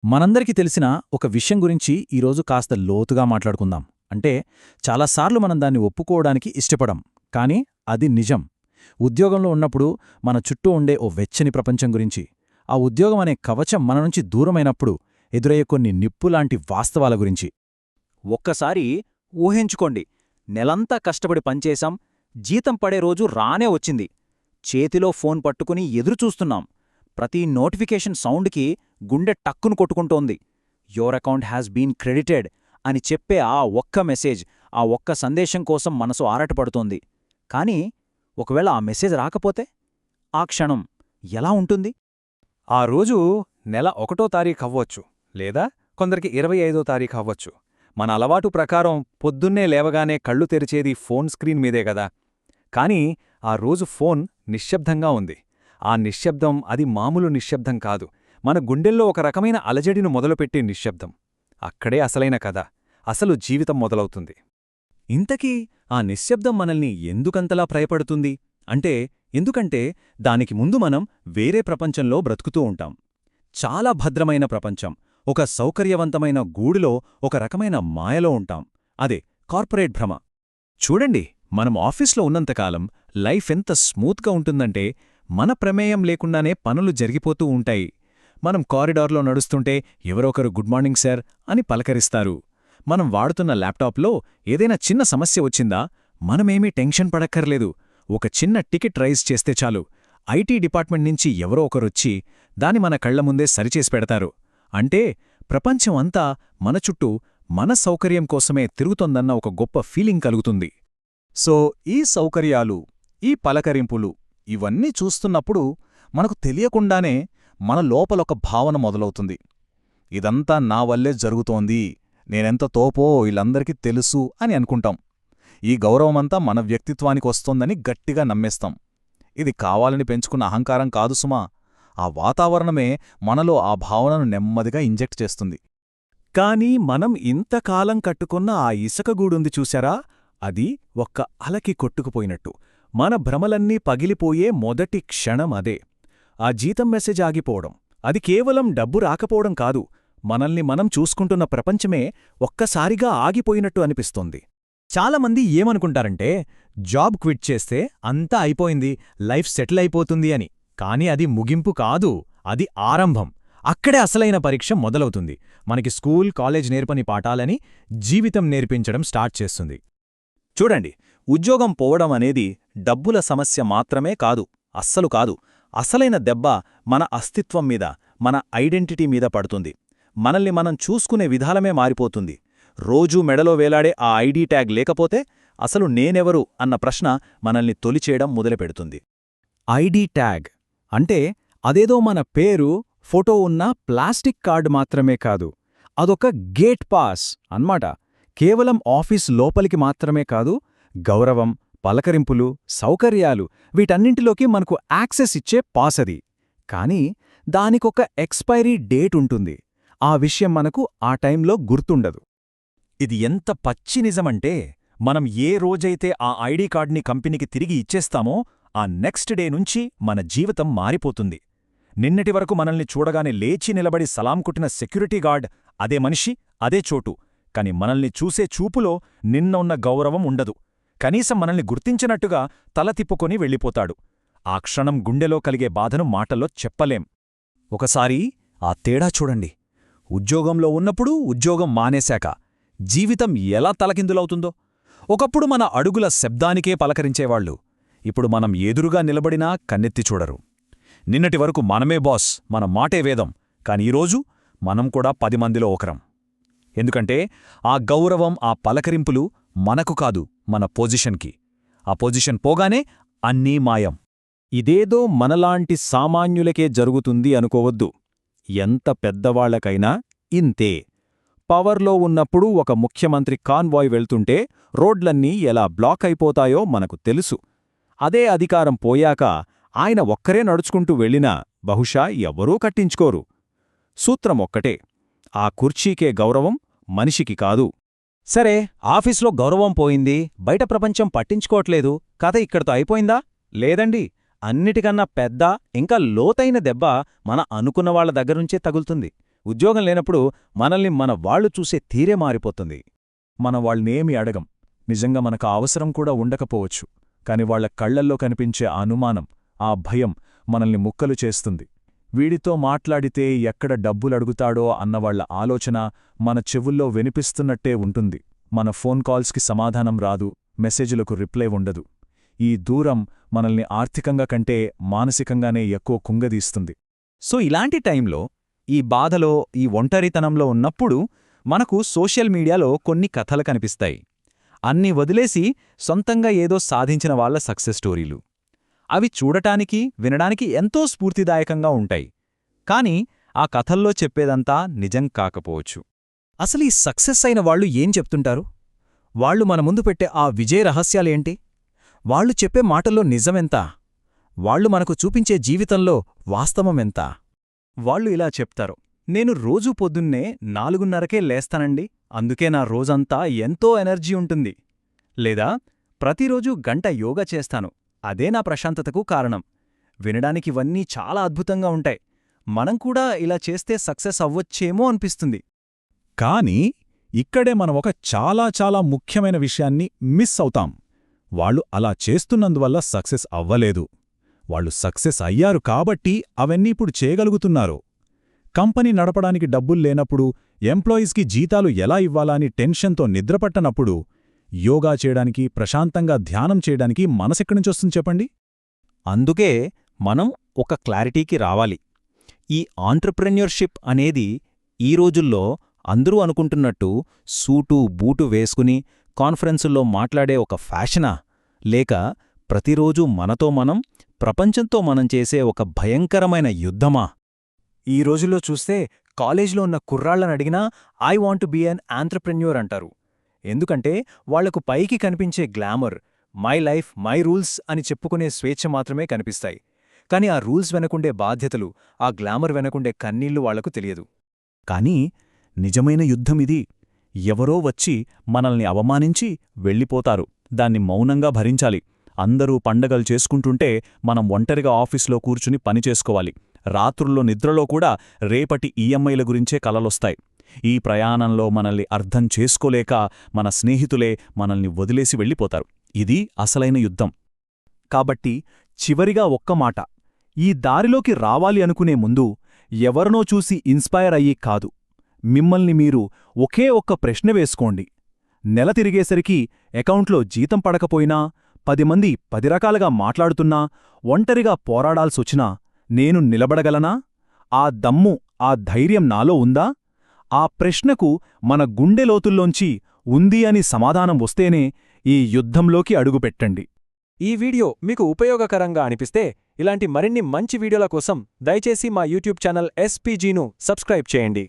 మనందరికీ తెలిసిన ఒక విషయం గురించి ఈరోజు కాస్త లోతుగా మాట్లాడుకుందాం. అంటే చాలాసార్లు మనం దాన్ని ఒప్పుకోవడానికి ఇష్టపడం, కానీ అది నిజం. ఉద్యోగంలో ఉన్నప్పుడు మన చుట్టూ ఉండే ఓ వెచ్చని ప్రపంచం గురించి, ఆ ఉద్యోగం అనే కవచం మన నుంచి దూరమైనప్పుడు ఎదురయ్యే కొన్ని నిప్పులాంటి వాస్తవాల గురించి. ఒక్కసారి ఊహించుకోండి, నెలంతా కష్టపడి పనిచేశాం, జీతం పడే రోజు రానే వచ్చింది. చేతిలో ఫోన్ పట్టుకుని ఎదురుచూస్తున్నాం. ప్రతి నోటిఫికేషన్ సౌండ్కి గుండె టక్కును కొట్టుకుంటోంది. Your account has been credited అని చెప్పే ఆ ఒక్క మెసేజ్, ఆ ఒక్క సందేశం కోసం మనసు ఆరాటపడుతోంది. కానీ ఒకవేళ ఆ మెసేజ్ రాకపోతే ఆ క్షణం ఎలా ఉంటుంది? ఆ రోజు నెల 1వ తారీఖు అవ్వచ్చు, లేదా కొందరికి 25వ తారీఖు అవ్వచ్చు. మన అలవాటు ప్రకారం పొద్దున్నే లేవగానే కళ్ళు తెరిచేది ఫోన్ స్క్రీన్ మీదే గదా. కాని ఆ రోజు ఫోన్ నిశ్శబ్దంగా ఉంది. ఆ నిశ్శబ్దం అది మామూలు నిశ్శబ్దం కాదు, మన గుండెల్లో ఒక రకమైన అలజడిని మొదలుపెట్టే నిశ్శబ్దం. అక్కడే అసలైన కథ, అసలు జీవితం మొదలవుతుంది. ఇంతకీ ఆ నిశ్శబ్దం మనల్ని ఎందుకంతలా భయపడుతుంది అంటే, ఎందుకంటే దానికి ముందు మనం వేరే ప్రపంచంలో బ్రతుకుతూ ఉంటాం. చాలా భద్రమైన ప్రపంచం, ఒక సౌకర్యవంతమైన గూడులో ఒక రకమైన మాయలో ఉంటాం. అదే కార్పొరేట్ భ్రమ. చూడండి, మనం ఆఫీస్లో ఉన్నంతకాలం లైఫ్ ఎంత స్మూత్గా ఉంటుందంటే, మన ప్రమేయం లేకుండానే పనులు జరిగిపోతూ ఉంటాయి. మనం కారిడార్లో నడుస్తుంటే ఎవరొకరు గుడ్ మార్నింగ్ సార్ అని పలకరిస్తారు. మనం వాడుతున్న ల్యాప్టాప్లో ఏదైనా చిన్న సమస్య వచ్చిందా, మనమేమీ టెన్షన్ పడక్కర్లేదు. ఒక చిన్న టికెట్ రైజ్ చేస్తే చాలు, ఐటీ డిపార్ట్మెంట్ నుంచి ఎవరో ఒకరొచ్చి దాని మన కళ్ల ముందే సరిచేసి పెడతారు. అంటే ప్రపంచం అంతా మన చుట్టూ మన సౌకర్యం కోసమే తిరుగుతోందన్న ఒక గొప్ప ఫీలింగ్ కలుగుతుంది. సో ఈ సౌకర్యాలు, ఈ పలకరింపులు ఇవన్నీ చూస్తున్నప్పుడు మనకు తెలియకుండానే మన లోపలొక భావన మొదలవుతుంది. ఇదంతా నా వల్లే జరుగుతోంది, నేనెంత తోపో వీళ్ళందరికీ తెలుసు అని అనుకుంటాం. ఈ గౌరవమంతా మన వ్యక్తిత్వానికొస్తోందని గట్టిగా నమ్మేస్తాం. ఇది కావాలని పెంచుకున్న అహంకారం కాదు సుమా, ఆ వాతావరణమే మనలో ఆ భావనను నెమ్మదిగా ఇంజెక్ట్ చేస్తుంది. కానీ మనం ఇంతకాలం కట్టుకున్న ఆ ఇసుకగూడుంది చూశారా, అది ఒక్క అలకి కొట్టుకుపోయినట్టు. మన భ్రమలన్నీ పగిలిపోయే మొదటి క్షణం అదే. ఆ జీతం మెసేజ్ ఆగిపోవడం, అది కేవలం డబ్బు రాకపోవడం కాదు, మనల్ని మనం చూసుకుంటున్న ప్రపంచమే ఒక్కసారిగా ఆగిపోయినట్టు అనిపిస్తోంది. చాలామంది ఏమనుకుంటారంటే, జాబ్ క్విట్ చేస్తే అంతా అయిపోయింది, లైఫ్ సెటిల్ అయిపోతుంది అని. కాని అది ముగింపు కాదు, అది ఆరంభం. అక్కడే అసలైన పరీక్ష మొదలవుతుంది. మనకి స్కూల్, కాలేజ్ నేర్పని పాఠాలని జీవితం నేర్పించడం స్టార్ట్ చేస్తుంది. చూడండి, ఉద్యోగం పోవడం అనేది డబ్బుల సమస్య మాత్రమే కాదు, అస్సలు కాదు. అసలైన దెబ్బ మన అస్తిత్వం మీద, మన ఐడెంటిటీ మీద పడుతుంది. మనల్ని మనం చూసుకునే విధానమే మారిపోతుంది. రోజూ మెడలో వేలాడే ఆ ఐడీ ట్యాగ్ లేకపోతే అసలు నేనెవరు అన్న ప్రశ్న మనల్ని తొలిచేయడం మొదలుపెడుతుంది. ఐడీ ట్యాగ్ అంటే అదేదో మన పేరు, ఫోటో ఉన్న ప్లాస్టిక్ కార్డు మాత్రమే కాదు, అదొక గేట్ పాస్ అన్మాట. కేవలం ఆఫీస్ లోపలికి మాత్రమే కాదు, గౌరవం, పలకరింపులు, సౌకర్యాలు వీటన్నింటిలోకి మనకు యాక్సెస్ ఇచ్చే పాస్ అది. కానీ దానికొక ఎక్స్పైరీ డేట్ ఉంటుంది. ఆ విషయం మనకు ఆ టైంలో గుర్తుండదు. ఇది ఎంత పచ్చి నిజమంటే, మనం ఏ రోజైతే ఆ ఐడీ కార్డ్ని కంపెనీకి తిరిగి ఇచ్చేస్తామో ఆ నెక్స్ట్ డే నుంచి మన జీవితం మారిపోతుంది. నిన్నటి వరకు మనల్ని చూడగానే లేచి నిలబడి సలాం కొట్టిన సెక్యూరిటీ గార్డ్ అదే మనిషి, అదే చోటు. కాని మనల్ని చూసే చూపులో నిన్న ఉన్న గౌరవం ఉండదు. కనీసం మనల్ని గుర్తించినట్టుగా తల తిప్పుకొని వెళ్ళిపోతాడు. ఆ క్షణం గుండెలో కలిగే బాధను మాటల్లో చెప్పలేం. ఒకసారి ఆ తేడా చూడండి. ఉద్యోగంలో ఉన్నప్పుడు, ఉద్యోగం మానేశాక జీవితం ఎలా తలకిందులవుతుందో. ఒకప్పుడు మన అడుగుల శబ్దానికే పలకరించేవాళ్లు, ఇప్పుడు మనం ఎదురుగా నిలబడినా కన్నెత్తి చూడరు. నిన్నటి వరకు మనమే బాస్, మన మాటే వేదం. కాని ఈరోజు మనం కూడా 10 మందిలో ఒకరం. ఎందుకంటే ఆ గౌరవం, ఆ పలకరింపులు మనకు కాదు, మన పొజిషన్కి. ఆ పొజిషన్ పోగానే అన్నీ మాయం. ఇదేదో మనలాంటి సామాన్యులకే జరుగుతుంది అనుకోవద్దు. ఎంత పెద్దవాళ్లకైనా ఇంతే. పవర్లో ఉన్నప్పుడు ఒక ముఖ్యమంత్రి కాన్వాయ్ వెళ్తుంటే రోడ్లన్నీ ఎలా బ్లాక్ అయిపోతాయో మనకు తెలుసు. అదే అధికారం పోయాక ఆయన ఒక్కరే నడుచుకుంటూ వెళ్ళినా బహుశా ఎవ్వరూ కట్టించుకోరు. సూత్రం ఒక్కటే, ఆ కుర్చీకే గౌరవం, మనిషికి కాదు. సరే, ఆఫీస్లో గౌరవం పోయింది, బయట ప్రపంచం పట్టించుకోవట్లేదు, కథ ఇక్కడితో అయిపోయిందా? లేదండి. అన్నిటికన్నా పెద్ద, ఇంకా లోతైన దెబ్బ మన అనుకున్నవాళ్ల దగ్గరుంచే తగులుతుంది. ఉద్యోగం లేనప్పుడు మనల్ని మన వాళ్ళు చూసే తీరే మారిపోతుంది. మనం వాళ్ళనేమీ అడగం. నిజంగా మనకు ఆ అవసరం కూడా ఉండకపోవచ్చు. కాని వాళ్ల కళ్లల్లో కనిపించే ఆ అనుమానం, ఆ భయం మనల్ని ముక్కలు చేస్తుంది. వీడితో మాట్లాడితే ఎక్కడ డబ్బులడుగుతాడో అన్నవాళ్ల ఆలోచన మన చెవుల్లో వినిపిస్తున్నట్టే ఉంటుంది. మన ఫోన్ కాల్స్కి సమాధానం రాదు, మెసేజులకు రిప్లై ఉండదు. ఈ దూరం మనల్ని ఆర్థికంగా కంటే మానసికంగానే ఎక్కువ కుంగదీస్తుంది. సో ఇలాంటి టైంలో, ఈ బాధలో, ఈ ఒంటరితనంలో ఉన్నప్పుడు మనకు సోషల్ మీడియాలో కొన్ని కథలు కనిపిస్తాయి. అన్నీ వదిలేసి సొంతంగా ఏదో సాధించిన వాళ్ల సక్సెస్ స్టోరీలు. అవి చూడటానికి, వినడానికి ఎంతో స్ఫూర్తిదాయకంగా ఉంటాయి. కాని ఆ కథల్లో చెప్పేదంతా నిజం కాకపోవచ్చు. అసలు ఈ సక్సెస్ అయిన వాళ్ళు ఏం చెప్తుంటారు? వాళ్ళు మన ముందు పెట్టే ఆ విజయ రహస్యాలేంటి? వాళ్ళు చెప్పే మాటల్లో నిజమెంత? వాళ్ళు మనకు చూపించే జీవితంలో వాస్తవమెంత? వాళ్ళు ఇలా చెప్తారు, నేను రోజూ పొద్దున్నే 4:30కే లేస్తానండి, అందుకే నా రోజంతా ఎంతో ఎనర్జీ ఉంటుంది. లేదా ప్రతిరోజూ గంట యోగా చేస్తాను, అదే నా ప్రశాంతతకు కారణం. వినడానికివన్నీ చాలా అద్భుతంగా ఉంటాయి. మనం కూడా ఇలా చేస్తే సక్సెస్ అవ్వొచ్చేమో అనిపిస్తుంది. కాని ఇక్కడే మనం ఒక చాలా చాలా ముఖ్యమైన విషయాన్ని మిస్ అవుతాం. వాళ్ళు అలా చేస్తున్నందువల్ల సక్సెస్ అవ్వలేదు. వాళ్ళు సక్సెస్ అయ్యారు కాబట్టి అవన్నీ ఇప్పుడు చేయగలుగుతున్నారు. కంపెనీ నడపడానికి డబ్బుల్లేనప్పుడు, ఎంప్లాయీస్కి జీతాలు ఎలా ఇవ్వాలా అని టెన్షన్తో నిద్రపట్టనప్పుడు, యోగా చేయడానికి, ప్రశాంతంగా ధ్యానం చేయడానికి మనసెక్కడినుంచొస్తుంది చెప్పండి? అందుకే మనం ఒక క్లారిటీకి రావాలి. ఈ ఆంట్రప్రెన్యూర్షిప్ అనేది ఈ రోజుల్లో అందరూ అనుకుంటున్నట్టు సూటు బూటు వేసుకుని కాన్ఫరెన్సుల్లో మాట్లాడే ఒక ఫ్యాషనా, లేక ప్రతిరోజూ మనతో మనం, ప్రపంచంతో మనం చేసే ఒక భయంకరమైన యుద్ధమా? ఈ రోజుల్లో చూస్తే కాలేజ్లో ఉన్న కుర్రాళ్లనడిగినా I want be an entrepreneur అంటారు. ఎందుకంటే వాళ్లకు పైకి కనిపించే glamour, my life my rules అని చెప్పుకునే స్వేచ్ఛ మాత్రమే కనిపిస్తాయి. కాని ఆ రూల్స్ వెనకుండే బాధ్యతలు, ఆ గ్లామర్ వెనకుండే కన్నీళ్లు వాళ్లకు తెలియదు. కానీ నిజమైన యుద్ధమిది. ఎవరో వచ్చి మనల్ని అవమానించి వెళ్ళిపోతారు. దాన్ని మౌనంగా భరించాలి. అందరూ పండగలు చేసుకుంటుంటే మనం ఒంటరిగా ఆఫీసులో కూర్చుని పనిచేసుకోవాలి. రాత్రుల్లో నిద్రలో కూడా రేపటి ఈఎంఐల గురించే కలలొస్తాయి. ఈ ప్రయాణంలో మనల్ని అర్థం చేసుకోలేక మన స్నేహితులే మనల్ని వదిలేసి వెళ్ళిపోతారు. ఇది అసలైన యుద్ధం. కాబట్టి చివరిగా ఒక్క మాట, ఈ దారిలోకి రావాలి అనుకునే ముందు ఎవరినో చూసి ఇన్స్పైర్ అయ్యి కాదు, మిమ్మల్ని మీరు ఒకే ఒక్క ప్రశ్న వేసుకోండి. నెల తిరిగేసరికి అకౌంట్లో జీతం పడకపోయినా, 10 మంది 10 రకాలుగా మాట్లాడుతున్నా, ఒంటరిగా పోరాడాల్సొచ్చినా నేను నిలబడగలనా? ఆ దమ్ము, ఆ ధైర్యం నాలో ఉందా? ఆ ప్రశ్నకు మన గుండెలోతుల్లోంచి ఉంది అని సమాధానం వస్తేనే ఈ యుద్ధంలోకి అడుగుపెట్టండి. ఈ వీడియో మీకు ఉపయోగకరంగా అనిపిస్తే ఇలాంటి మరిన్ని మంచి వీడియోల కోసం దయచేసి మా యూట్యూబ్ ఛానల్ SPGను సబ్స్క్రైబ్ చేయండి.